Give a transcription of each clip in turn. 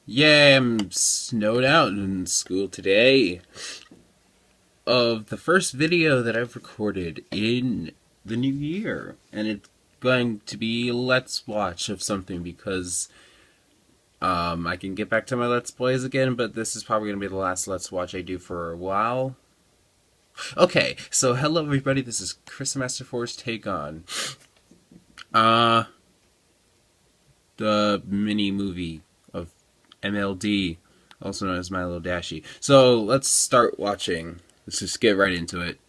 Yeah, I'm snowed out in school today of the first video that I've recorded in the new year. And it's going to be a Let's Watch of something because I can get back to my Let's Plays again, but this is probably going to be the last Let's Watch I do for a while. Okay, so hello everybody, this is Kristomaster4's take on uh the mini movie of MLD, also known as My Little Dashie. So let's start watching. Let's just get right into it.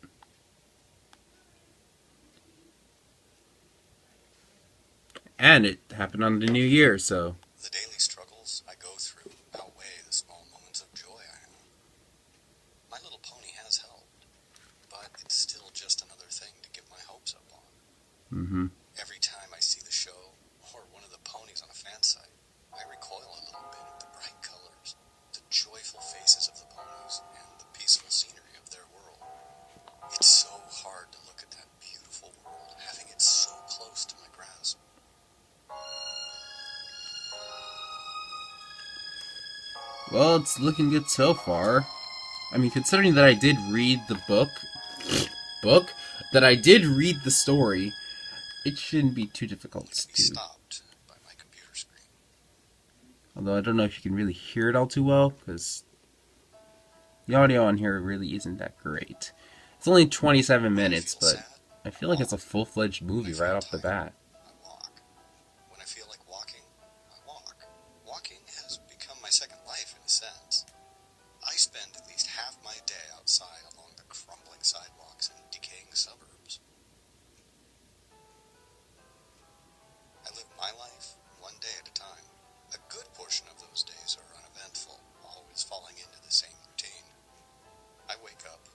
And it happened on the new year, so. The daily struggles I go through outweigh the small moments of joy I have. My Little Pony has helped, but it's still just another thing to give my hopes up on. Every time I see the show, or one of the ponies on a fan site, I recoil a little bit at the bright colors, the joyful faces of the ponies, and the peaceful scenery of their world. It's so hard to look at that beautiful world, having it so close to my grasp. Well, it's looking good so far. I mean, considering that I did read the that I did read the story, it shouldn't be too difficult to. Stopped by my computer screen. Although I don't know if you can really hear it all too well, because the audio on here really isn't that great. It's only 27 minutes, but I feel like it's a full-fledged movie right off the bat. I walk. When I feel like walking, I walk. Walking has become my second life in a sense. I spend at least half my day outside along the crumbling sidewalks and decaying suburbs. I live my life one day at a time. A good portion of those days are uneventful, always falling into the same routine. I wake up,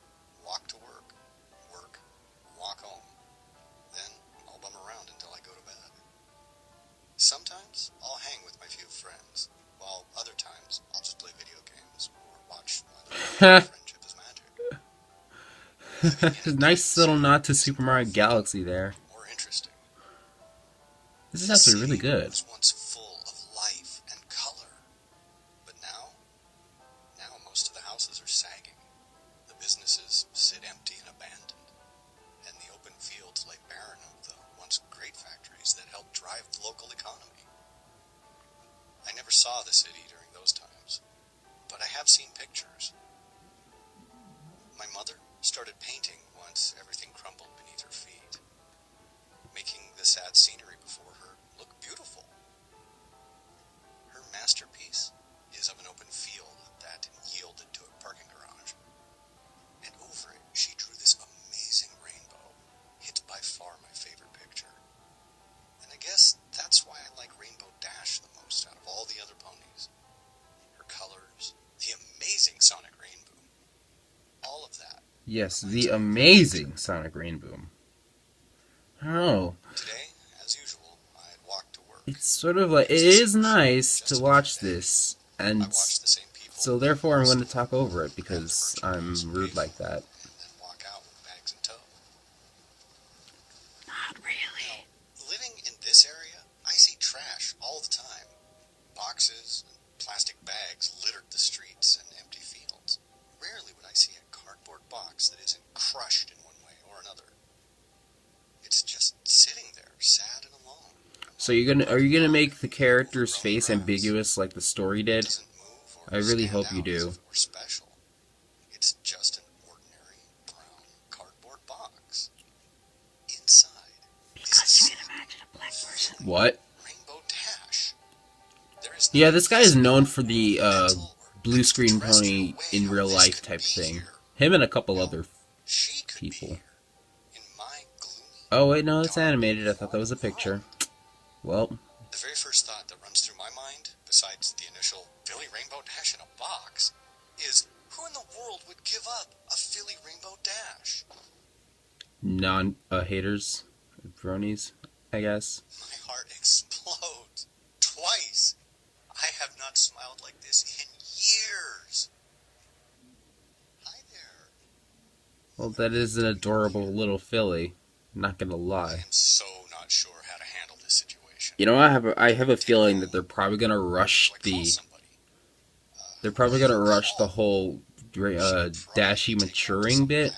walk to work, walk home. Then I'll bum around until I go to bed. Sometimes I'll hang with my few friends, while other times I'll just play video games or watch My Little Friendship is Magic. Nice little nod to Super Mario Galaxy there. More interesting. This is actually really good. It was once full of life and color, but now most of the houses are sagging. The businesses sit empty and abandoned, and the open fields lay barren of the once great factories that helped drive the local economy. I never saw the city during those times, but I have seen pictures. My mother started painting once everything crumbled beneath her feet, making the sad scenery before her look beautiful. Her masterpiece is of an open field that yielded to a parking garage, and over it she drew this amazing rainbow. It's by far my favorite picture, and I guess that's why I like Rainbow Dash the most out of all the other ponies. Her colors, the amazing sonic rain boom, all of that. Yes, the amazing Sonic Rain Boom. I don't know. Today, as usual, I had walked to work. It's sort of like, it is nice to watch this, and I watched the same people. so therefore I'm going to talk over it because I'm rude like that. And then walk out with bags in tow. Not really. Living in this area, I see trash all the time. Boxes and plastic bags littered the streets and empty fields. Rarely would I see a cardboard box that isn't crushed in one way or another. It's just sitting there, sad and alone. So are you gonna make the character's face ambiguous like the story did? Doesn't move or I really stand hope you out do. as if it were special. It's just an ordinary brown cardboard box. Inside Because you can imagine a black person. What? Rainbow Dash. There is Yeah, this guy is known for the mental or blue screen extraterrestrial pony way in how real this life could type be thing. here. Him and a couple other She could be people. here, in my gloomy. Oh wait, no, it's animated. I thought that was a picture. Well, The very first thought that runs through my mind, besides the initial Philly Rainbow Dash in a box, is who in the world would give up a Philly Rainbow Dash? haters, bronies, I guess. My heart explodes. Twice. I have not smiled like this in years. Hi there. Well, that is an adorable little filly. Not gonna I lie. am so not sure how to handle this situation. You know, I have a feeling that they're probably gonna rush Do I call the somebody? They're probably gonna rush the whole Dashie maturing bit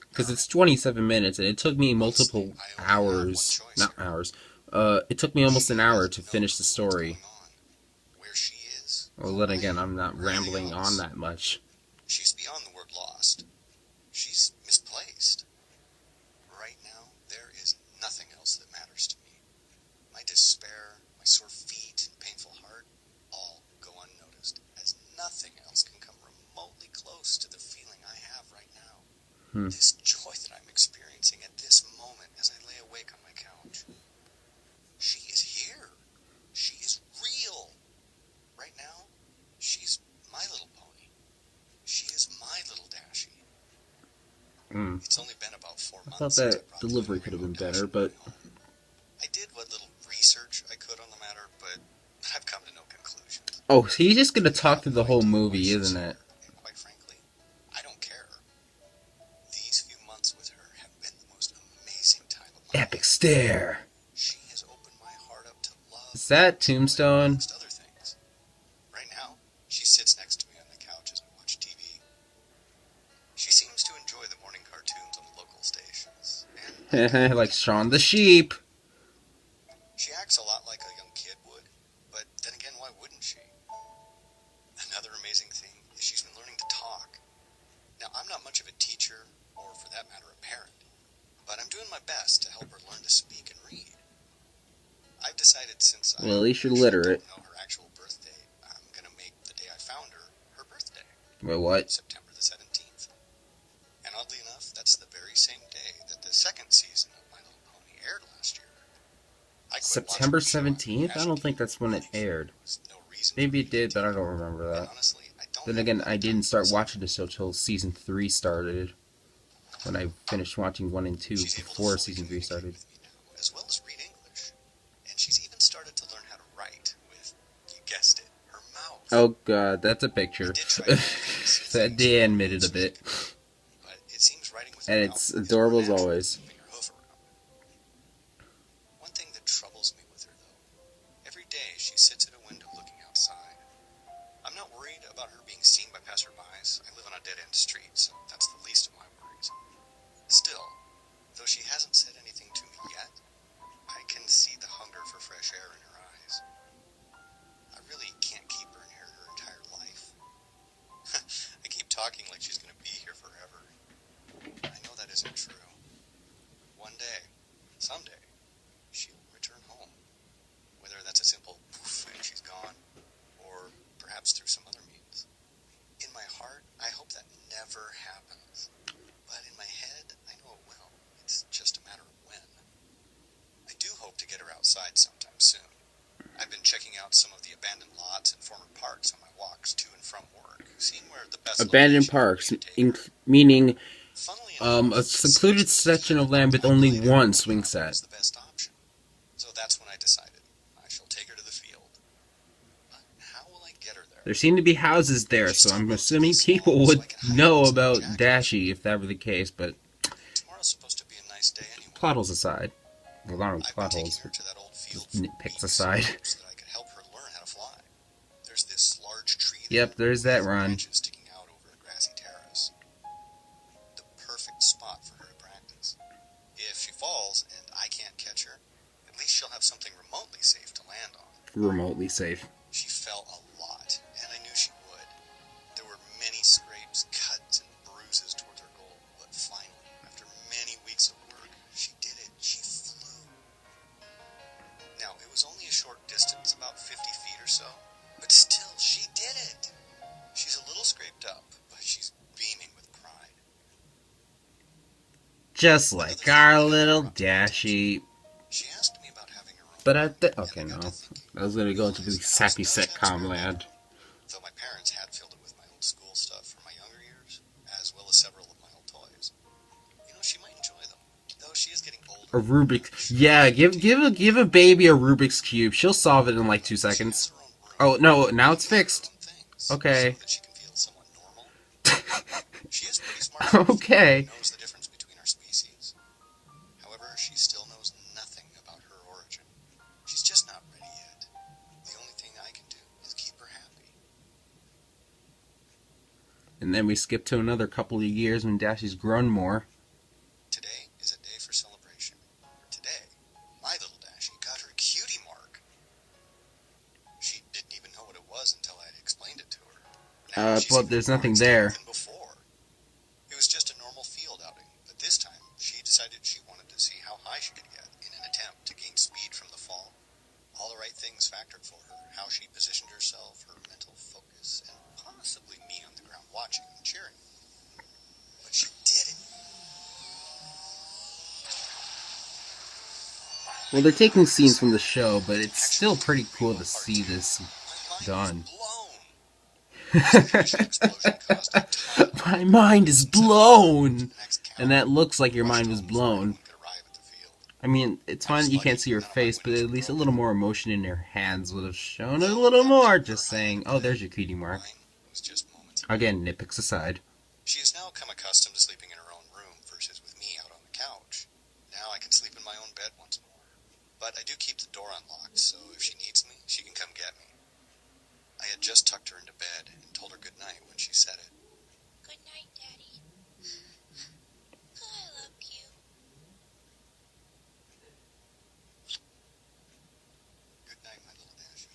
because it's 27 minutes and it took me multiple hours, not hours. It took me almost an hour to finish the story. Where she is. Well, then again, I'm not rambling on that much. She's beyond the word lost. She's misplaced. Right now, there is nothing else that matters to me. My despair, my sore feet, and painful heart all go unnoticed, as nothing else can come remotely close to the feeling I have right now. This joy that I'm experiencing at this moment as I lay awake on my couch. She is here. She is real. Right now, she's my little pony. She is my little Dashie. It's only been about 4 months. I thought that delivery could have been better, but I did what little research I could on the matter, but I've come to no conclusions. oh, so he's just gonna talk through the whole movie, isn't it? And quite frankly, I don't care. These few months with her have been the most amazing time of my Epic life. stare. She has opened my heart up to love. Is that Tombstone? Amongst other things. Right now, she sits next to me on the couch as I watch TV. She seems to enjoy the morning cartoons on the local stations. And Like Shaun the Sheep. she acts a lot like a young kid would, but then again, why wouldn't she? Another amazing thing is she's been learning to talk. Now, I'm not much of a teacher, or for that matter, a parent, but I'm doing my best to help her learn to speak and read. I've decided since Well, at least you're actually literate. don't know her actual birthday, I'm going to make the day I found her her birthday, Wait, what? September the 17th. And oddly enough, that's the very same day that the second season of My Little Pony aired last year. I quit September watching the show 17th? I don't think that's when it aired. There was no reason Maybe for it me to did, but I continue. don't remember And that. honestly, I don't Then know again, what I didn't start time watching this until season 3 started. When I finished watching 1 and 2 She's able to before fully season 3 communicate started. with me now, as well as read English. And she's even started to learn how to write with, you guessed it, her mouth. Oh god, that's a picture. I did try to fix That did admit it a bit. but it seems writing with And her it's mouth is adorable more as natural always. than moving her hoof around. One thing that troubles me with her, though, every day she sits at a window looking outside. I'm not worried about her being seen by passerbys. I live on a dead-end street, so that's the least of my worries. Still, though she hasn't said anything to me yet, I can see the hunger for fresh air in her eyes. I really can't keep her in here her entire life. I keep talking like she's going to be here forever. I know that isn't true. One day, someday, she'll return home. Whether that's a simple poof and she's gone, or perhaps through some other means. In my heart, I hope that never happens. But in my head, I know it will. It's just a matter of when. I do hope to get her outside sometime soon. I've been checking out some of the abandoned lots and former parks on my walks to and from work, seeing where the best Abandoned location would parks, be to take her. meaning Funnily enough, a secluded section of land with only one swing set. was the best option. So that's when I decided I shall take her to the field. But how will I get her there? There seem to be houses there, so I'm assuming people would know about Dashie if that were the case, but Tomorrow's supposed to be a nice day anyway. plot holes aside. Well, not really I've been plot taking holes, her but to that old field just for nitpicks weeks aside. so that I could help her learn how to fly. There's this large tree Yep, there there's that with run. branches sticking out over a grassy terrace. The perfect spot for her to practice. If she falls and I can't catch her, at least she'll have something remotely safe to land on. Remotely safe. She fell a lot, and I knew she would. There were many scrapes, cuts, and bruises towards her goal, but finally, after many weeks of work, she did it. She flew. Now, it was only a short distance, about 50 feet or so, but still, she did it. She's a little scraped up, but she's beaming with pride. Just like our little Dashie. She asked me about having her own. But okay, no. I was gonna go into really sappy sitcom land. Though my parents had filled it with my old school stuff from my younger years, as well as several of my old toys. You know, she might enjoy them, though she is getting older. A Rubik's. Yeah, give a baby a Rubik's Cube. She'll solve it in like 2 seconds. Oh, no, now it's fixed. Okay. So that she can feel somewhat normal. She is pretty smart. Okay. Knows the difference between our species. However, she still knows nothing about her origin. She's just not ready yet. The only thing I can do is keep her happy. And then we skip to another couple of years when Dashie's grown more. Today is a day for celebration. Today, my little Dashie got her cutie mark. She didn't even know what it was until I had explained it to her. Now she's But even there's more nothing excited there. than before. It was just a normal field outing, but this time she decided she wanted to see how high she could get in an attempt to gain speed from the fall. All the right things factored for her, how she positioned herself, her mental focus, and possibly me on the ground watching and cheering. But she did it. Well, they're taking scenes from the show, but it's still pretty cool to see this done. My mind is blown! And that looks like your mind was blown. I mean, it's fine that you can't see your face, but at least a little more emotion in your hands would have shown a little more. Just saying, oh, there's your cutie mark. Again, nitpicks aside. She has now come accustomed to sleeping in her own room versus with me out on the couch. Now I can sleep in my own bed once more. But I do keep the door unlocked, so if she needs me, she can come get me. I had just tucked her into bed and told her good night when she said it. Good night, Daddy. I love you. Good night, my little Dashie.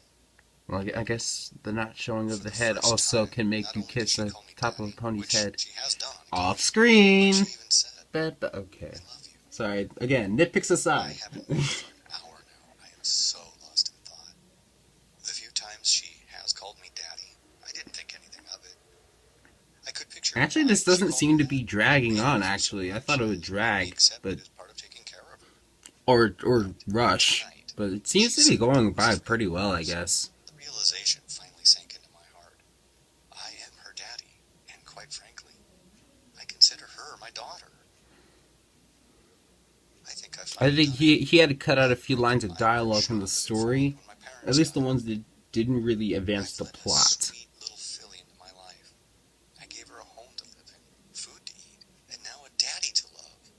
Well, I guess the not showing of the head also can make you kiss the top of a pony's head. She has done. Off screen! She even said, But, okay. I love you. Sorry, again, nitpicks aside. I haven't been for an hour now. I am so lost in thought. The few times she has called me Daddy, I didn't think anything of it. I could picture. Actually, this doesn't seem to be dragging on, actually. I thought it would drag, but... Or rush. But it seems to be going by pretty well, I guess. The realization finally sank into my heart. I am her daddy, and quite frankly, I consider her my daughter. I think he had to cut out a few lines of dialogue from the story, at least the ones that didn't really advance the plot. Sweet little filly into my life. I gave her a home to live in, food to eat, and now a daddy to love.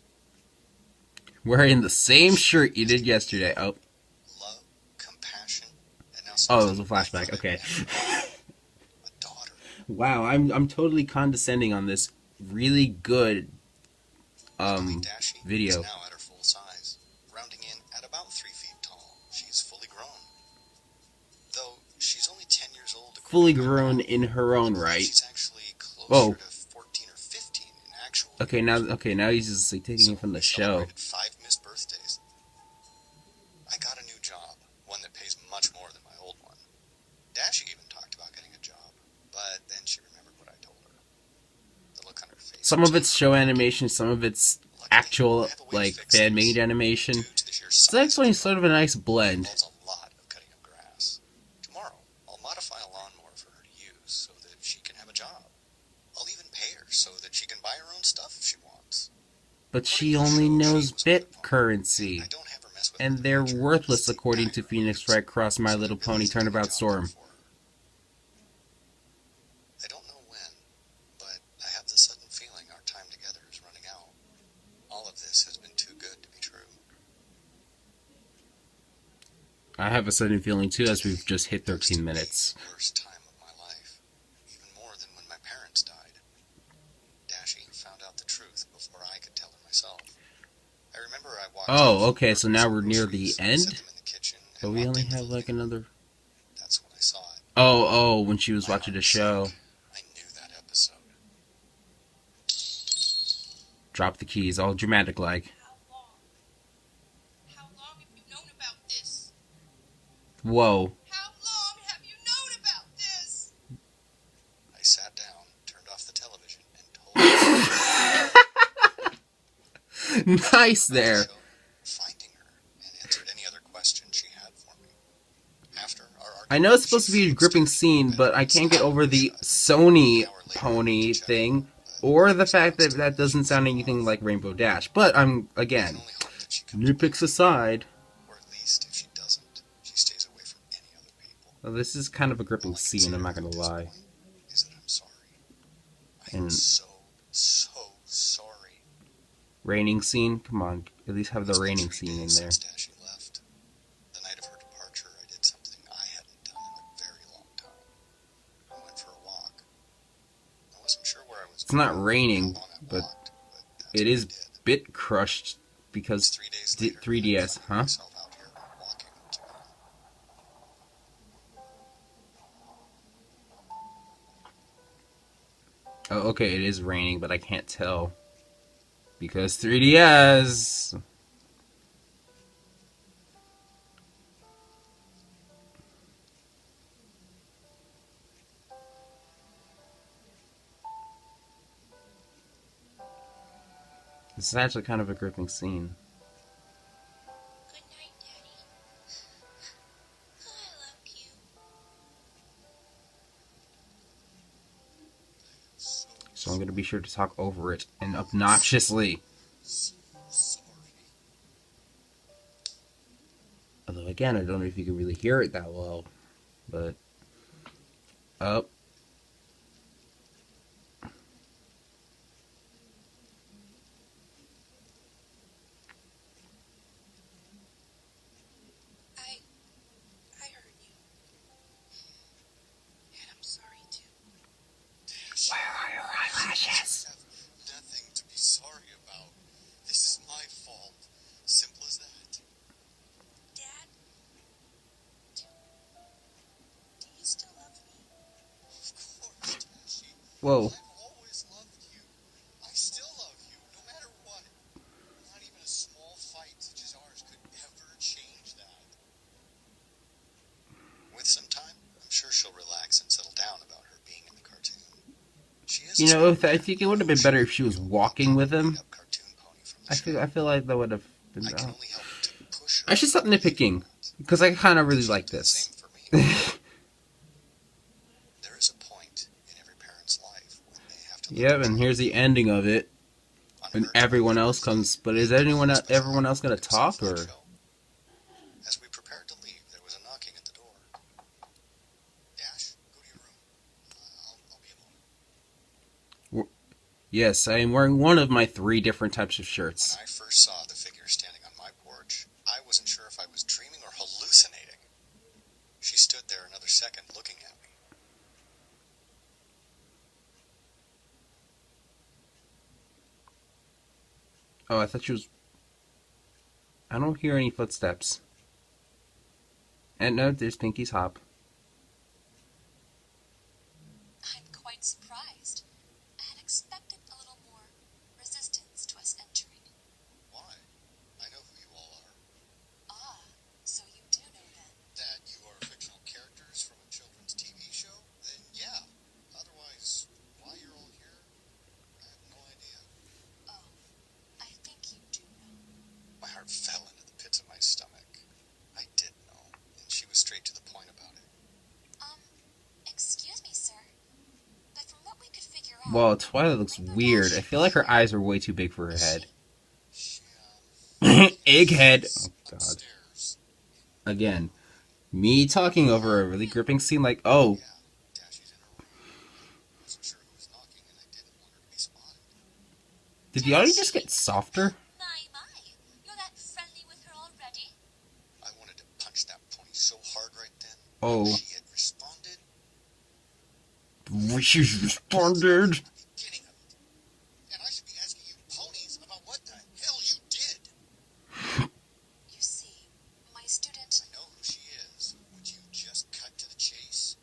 Wearing the same shirt you did yesterday. Oh. Love, compassion, and now Oh, it was a flashback. Okay. A daughter. Wow, I'm totally condescending on this really good Dashie video. is now at her full size, rounding in at about 3 feet tall. She's fully grown. Though she's only 10 years old. Fully grown in her own right. She's actually closer to 14 or 15 in actual. Okay, now he's just like taking it from the show. 5 missed birthdays. I got a new job, one that pays much more than my old one. Dashie even talked about getting a job, but then she remembered what I told her. The look on her face. Some of it's show animation, some of it's actual, like, fan-made animation. It's actually sort of a nice blend. Involves a lot of cutting up grass. Tomorrow, I'll modify a lawnmower for her to use so that she can have a job. I'll even pay her so that she can buy her own stuff if she wants. But she only knows bit currency, I don't have her mess with and they're worthless according to Phoenix Wright Cross My Little Pony Turnabout Storm. I don't know when, but I have the sudden feeling our time together is running out. All of this has been too good to be true. I have a sudden feeling too, as we've just hit 13 minutes. The worst time of my life, even more than when my parents died. Dashie found out the truth before I could tell her myself. I remember I walked. Oh, okay, so now we're near the end? Set them in the kitchen, But and we walked only into have the like living room. another... That's when I saw it. Oh, when she was watching the show. I knew that episode. Drop the keys, all dramatic like. How long? How long have you known about this? Whoa. How long have you known about this? I sat down, turned off the television, and told her. Nice there. Finding her and answered any other question she had for me. After our argument, I know it's supposed to be a she gripping fixed scene, but I can't get over the Sony pony thing, or the fact that that doesn't sound anything like Rainbow Dash. But I'm, again, only hope that she could, nitpicks aside, or at least if she doesn't, she stays away from any other people. well, this is kind of a gripping scene, I'm not gonna lie. Is that I'm sorry. I am And so sorry. raining scene, come on, at least have the raining scene in there. Since Dashie left, the night of her departure, I did something I hadn't done in a very long time. I went for a walk. I wasn't sure It's not raining, how long I but walked, but that's it what is I did. bit crushed It's because 3 days later, 3DS, I find huh? myself out here walking once again. Oh, okay, it is raining, but I can't tell because 3DS. This is actually kind of a gripping scene. Good night, Daddy. I love you. So I'm gonna be sure to talk over it and obnoxiously. So sorry. Although again, I don't know if you can really hear it that well, but up. I heard you. And I'm sorry too. Where are your eyelashes? I have nothing to be sorry about. This is my fault. Simple as that. Dad? Do you still love me? Of course, Dashie. Whoa. I've always loved you. I still love you, no matter what. Not even a small fight such as ours could ever change that. With some time, I'm sure she'll relax and settle down about her being in the cartoon. She is You know, I think it would have been better if she was walking with him. made-up cartoon pony from the show. I feel like that would have been I can better. only help to push her. I should stop nitpicking because I kind of really She like did the this. same for me. There is a point in every parent's life when they have to Yep, and here's the ending of it. And everyone else comes, but is everyone else gonna talk or? As we prepared to leave, there was a knocking at the door. Dash, go to your room. I'll be a moment. Yes, I am wearing one of my 3 different types of When shirts. I first saw the figure standing on my porch, I wasn't sure if I was dreaming or hallucinating. She stood there another second looking at me. Oh, I thought she was. I don't hear any footsteps. And no, there's Pinky's hop. I'm quite surprised. I had expected a little more resistance to us entering. Why? I know who you all are. Ah, so you do know then. That you are fictional characters from a children's TV show? Then yeah. Otherwise, why you're all here, I have no idea. Oh, I think you do know. My heart fell into the pits of my stomach. I did know, and she was straight to the point about it. Excuse me, sir. But from what we could figure out... Well, Twilight looks weird. I feel like her eyes are way too big for her head. She, Egghead! Oh, God. upstairs. Again, me talking over a really gripping scene like, oh, Yeah, Dashie's in her room. I wasn't sure who was knocking, and I didn't want her to be spotted. did the audio just get softer? My. You're that friendly with her already? I wanted to punch that pony so hard right then. Oh. She had responded. She's responded. Not the beginning of it. And I should be asking you ponies about what the hell you did. You see, my student... I know who she is. Would you just cut to the chase?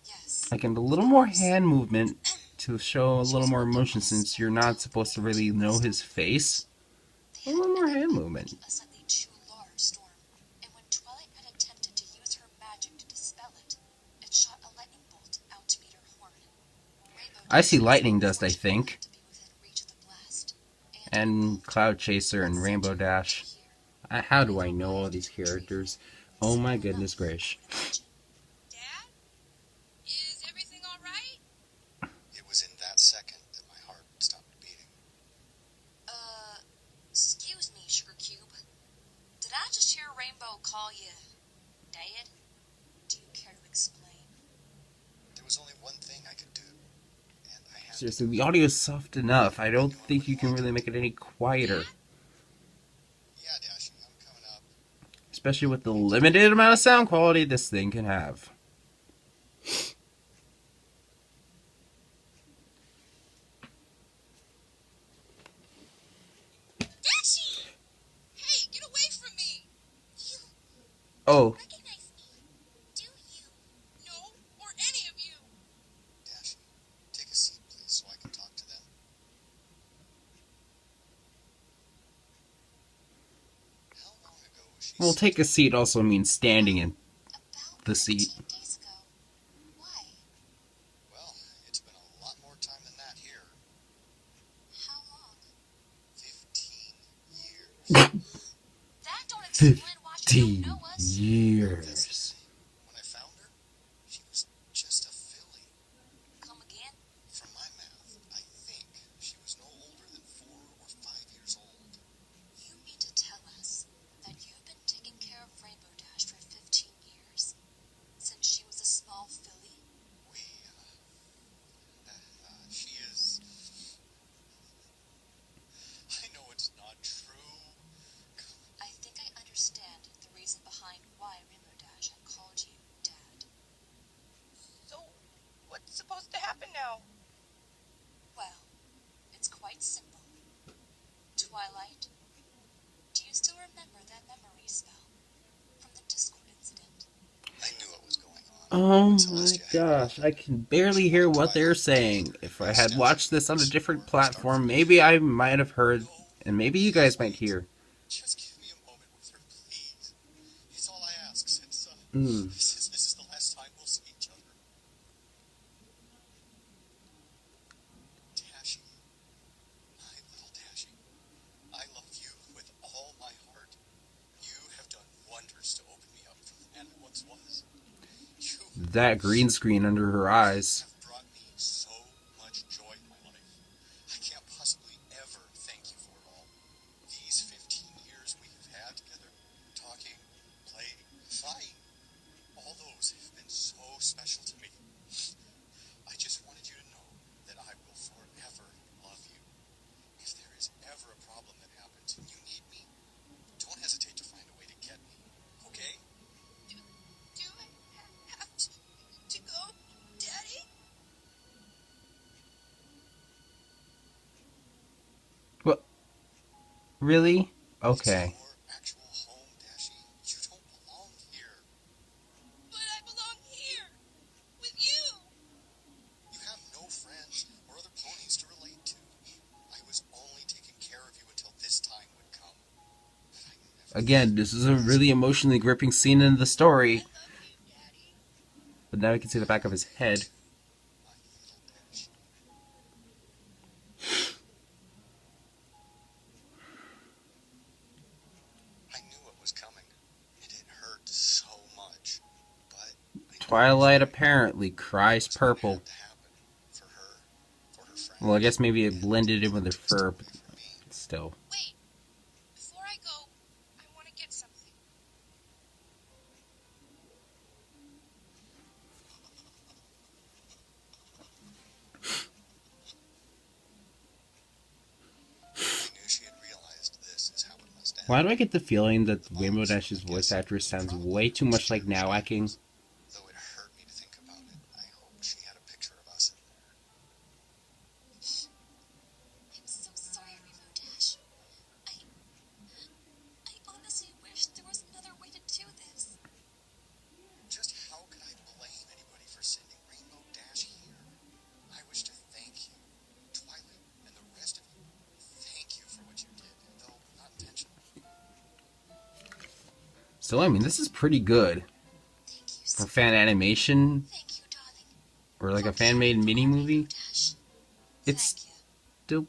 Yes. Like a little more hand movement to show a little more emotion since you're not supposed to really know his face. A little more hand movement. A slightly too large storm, and when Twilight had attempted to use her magic to dispel it, it shot a lightning bolt out to meet her horn. I see lightning dust, I think. To be within reach of the blast, And Cloud Chaser and Rainbow Dash. How do I know all these characters? Oh my goodness gracious. Dad? Is everything all right? It was in that second that my heart stopped beating. Excuse me, Sugar Cube. Did I just hear Rainbow call you Dad? Do you care to explain? There was only one thing I could do, and I had to. Seriously, the audio is soft enough. I don't think you can really make it any quieter. Yeah, Dashie, I'm coming up. Especially with the limited amount of sound quality this thing can have. Oh, Recognize me, do you? No, or any of you. Dashie, take a seat, please, so I can talk to them. How long ago was she well, take a seat also means standing in About the seat. 13 days ago. Why? Well, it's been a lot more time than that here. How long? 15 years. That don't explain why she don't 15 know us. years. When I found her, she was just a filly. Come again? From my math, I think she was no older than 4 or 5 years old. You mean to tell us that you've been taking care of Rainbow Dash for 15 years? Since she was a small filly? She is... I know it's not true. I think I understand the reason behind why Rainbow Dash had called you Dad. So, what's supposed to happen now? Well, it's quite simple. Twilight, do you still remember that memory spell from the Discord incident? I knew what was going on. Oh When my Celestia had gosh, I can barely hear what they're saying. If I had watched this on a different platform, maybe I might have heard, and maybe you guys might hear. Just give me a moment with her, please. It's all I ask since, Mm. this is the last time we'll see each other. Dashie. My little Dashie. I love you with all my heart. You have done wonders to open me up from the man I once was. You That green screen under her eyes. have brought me so much joy in my life. I can't possibly ever thank you for it all. These 15 years we have had together, talking, playing, flying, all those have been so special to me. I just wanted you to know that I will forever love you. If there is ever a problem that happens and you need me, don't hesitate to find a way to get me, okay? Do I have to go, Daddy? What? Really? Okay. It's your actual home, Dashie. You don't belong here. But I belong here, with you. You have no friends or other ponies to relate to. I was only taking care of you until this time would come. But I never... Again, this is a really emotionally gripping scene in the story. I love you, Daddy. But now we can see the back of his head. My little Dashie. I knew what was coming, and it hurt so much. But I knew Twilight apparently cries it was gonna purple. have to happen. For her, for her friend. Well, I guess maybe it blended in with her Just fur, away but from me. still. Wait. Before I go, I want to get something. I knew she had realized this is how it must end. Why do I get the feeling that Rainbow Dash's voice actress sounds way too much like Now Acting? Though it hurt me to think about it, I hope she had a picture of us in there. I'm so sorry, Rainbow Dash. I honestly wish there was another way to do this. Just how could I blame anybody for sending Rainbow Dash here? I wish to thank you, Twilight, and the rest of you. Thank you for what you did, though not intentionally. Still, I mean, this is pretty good. Thank you so For fan animation, Thank you, darling. or like a fan-made mini-movie, Dash. it's Thank you. still,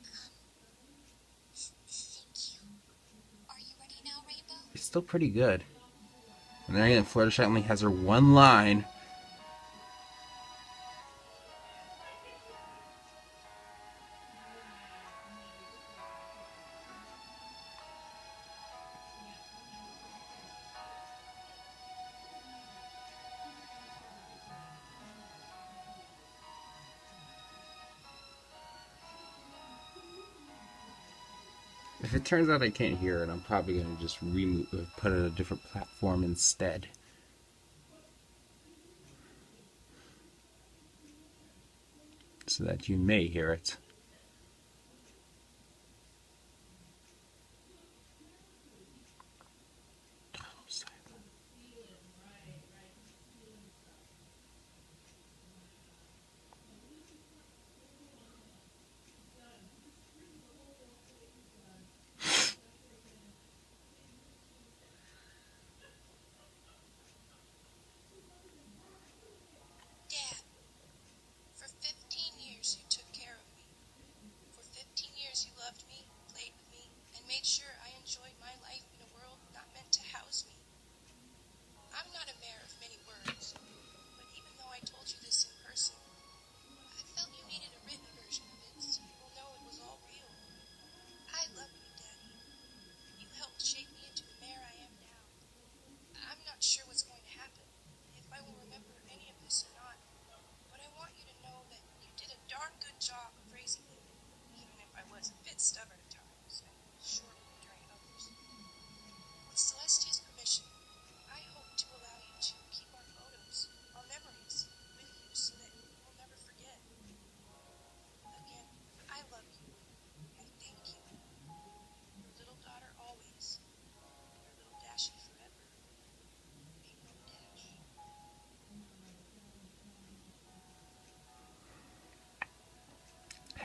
Thank you. Are you ready now, Rainbow? it's still pretty good. And then again, Fluttershy only has her one line. If it turns out I can't hear it, I'm probably going to just put it on a different platform instead. So that you may hear it. Total silence.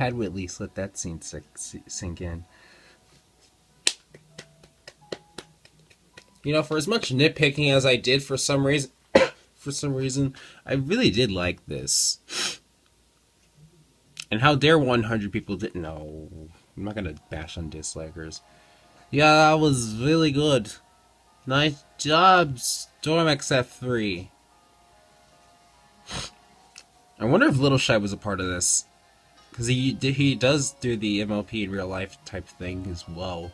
had to at least let that scene sink in. You know, for as much nitpicking as I did for some reason, I really did like this. And how dare 100 people didn't know. I'm not gonna bash on dislikers. Yeah, that was really good. Nice job, Storm XF3. I wonder if Little Shy was a part of this. Because he does do the MLP in real life type thing as well.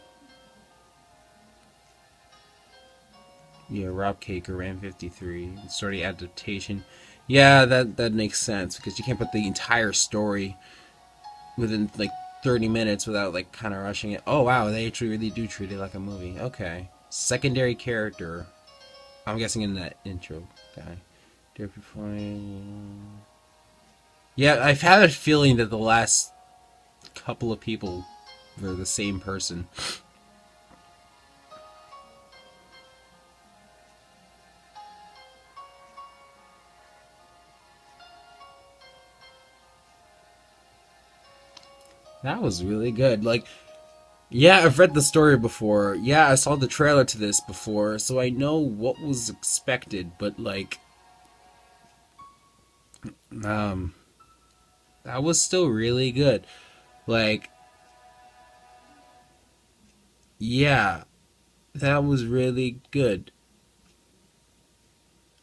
Yeah, Rob Caker, Ram 53, story adaptation. Yeah, that makes sense because you can't put the entire story within like 30 minutes without like kind of rushing it. Oh wow, they actually really do treat it like a movie. Okay, secondary character. I'm guessing in that intro guy. Yeah, I've had a feeling that the last couple of people were the same person. That was really good. Like, yeah, I've read the story before. Yeah, I saw the trailer to this before, so I know what was expected, but like, that was still really good. Like, yeah, that was really good.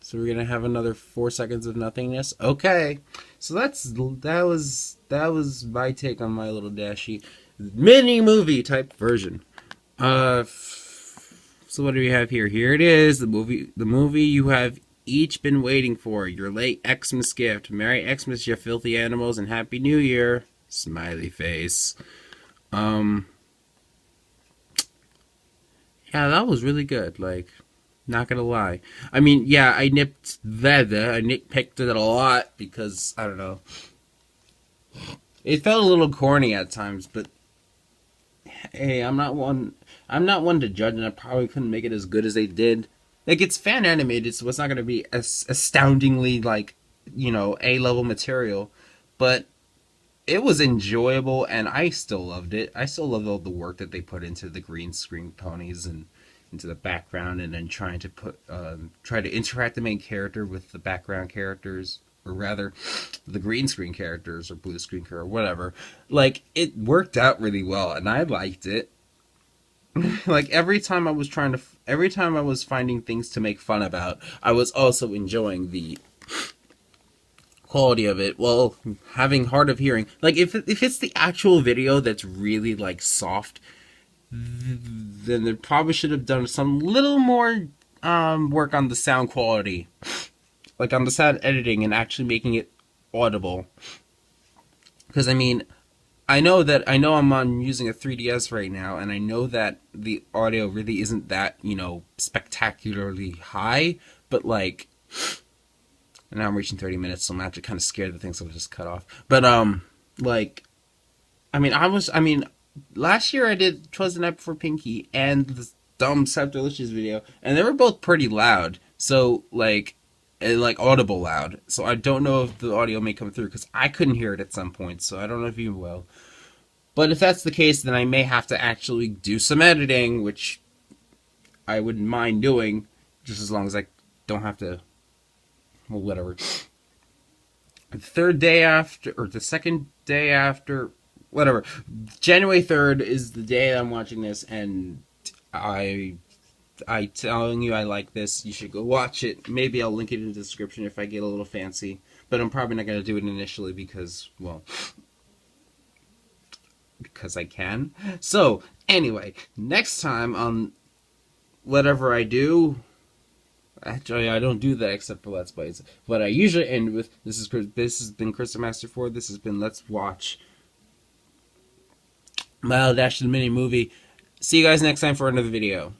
So we're gonna have another 4 seconds of nothingness. Okay, so that was my take on My Little Dashie mini movie type version. So what do we have here? Here it is, the movie you have each been waiting for. Your late Xmas gift. Merry Xmas, you filthy animals, and Happy New Year. Smiley face. Yeah, that was really good. Like, not gonna lie. I mean, yeah, I nitpicked it a lot because I don't know. It felt a little corny at times, but hey, I'm not one to judge, and I probably couldn't make it as good as they did. Like, it's fan animated, so it's not gonna be as astoundingly like, you know, A-level material, but it was enjoyable, and I still loved it. I still love all the work that they put into the green screen ponies and into the background, and then try to interact the main character with the background characters, or rather, the green screen characters or blue screen character, or whatever. Like, it worked out really well, and I liked it. Like, every time I was finding things to make fun about, I was also enjoying the quality of it. Well, having hard of hearing, like if it's the actual video that's really like soft, then they probably should have done some little more work on the sound quality, like on the sound editing, and actually making it audible. Because I mean, I know I'm using a 3DS right now, and I know that the audio really isn't that, you know, spectacularly high, but like, and now I'm reaching 30 minutes, so I'm actually kind of scared that things will just cut off. But like, I mean, last year I did 'Twas the Night Before Pinky and the Dumb Sap Delicious video, and they were both pretty loud. So like audible loud. So I don't know if the audio may come through because I couldn't hear it at some point. So I don't know if you will. But if that's the case, then I may have to actually do some editing, which I wouldn't mind doing, just as long as I don't have to. Well, whatever. The third day after, or the second day after, whatever. January 3rd is the day I'm watching this, and I telling you I like this. You should go watch it. Maybe I'll link it in the description if I get a little fancy. But I'm probably not going to do it initially because, well, because I can. So, anyway, next time on whatever I do, actually, I don't do that except for Let's Plays. But I usually end with, this has been Kristomaster4's. This has been Let's Watch My Little Dashie the Mini Movie. See you guys next time for another video.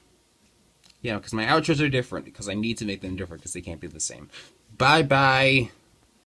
You know, because my outros are different, because I need to make them different, because they can't be the same. Bye-bye.